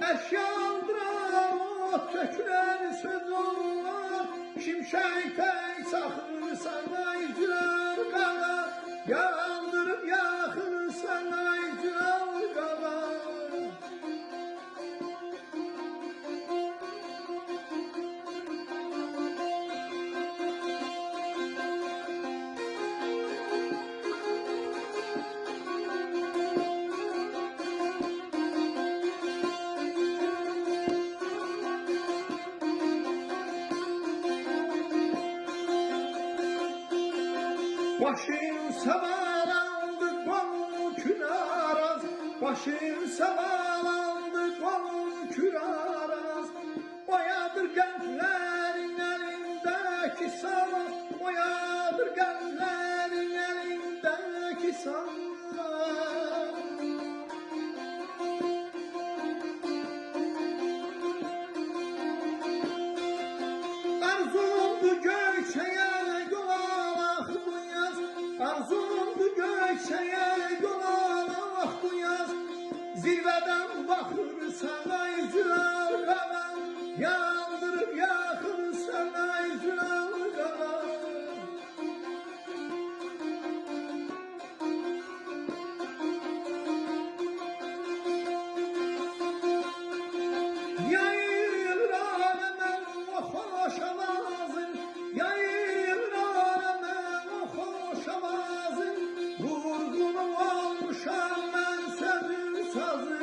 Əşyandıran o tökülen söz olmaz. Şimşək pək saxırsan ay gülər qara. Yandırıb yaxırsan ay gülər qara. Başın savalandı kolun küraraz. Başın savalandı kolun küraraz. Boyadır gençlerin elindeki saz. Boyadır gençlerin elindeki saz. Arzumdu gökseye yol alaq bu yaz. Arzumdu gökseye yol alaq bu yaz. Zirveden baxırsan ay zülal qalan. Yandırıb yaxırsan ay zülal qalan. Yayılır aləmə o xoş avazın. Yayılır aləmə o xoş avazın. Vurğunu olmuşam mən sözün sazın.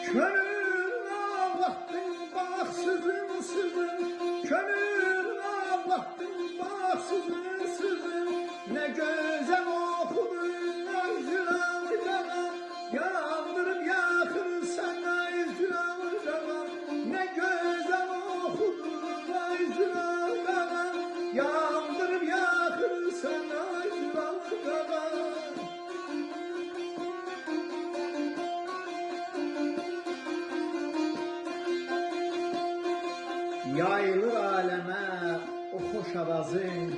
Könül ağlattın baxsızın sızın. Könül ağlattın baxsızın sızın. Ne güzel okudun ay zülal qalan. Yandırıb yaxırsan ay zülal qalan. Ne güzel okudun ay zülal qalan. Yandırıb yaxırsan ay zülal qalan. Yayılır aləmə o xoş avazın.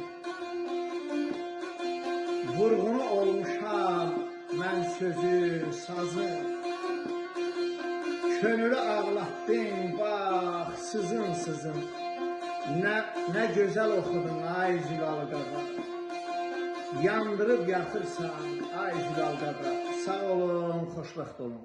Vurğunu olmuşam mən sözün sazın. Könülü ağlatdın bax sızın sızın. Ne güzel oxudun ay Zülal qağa. Yandırıb yaxırsan ay Zülal qağa. Sağ olun, xoşbəxt olun.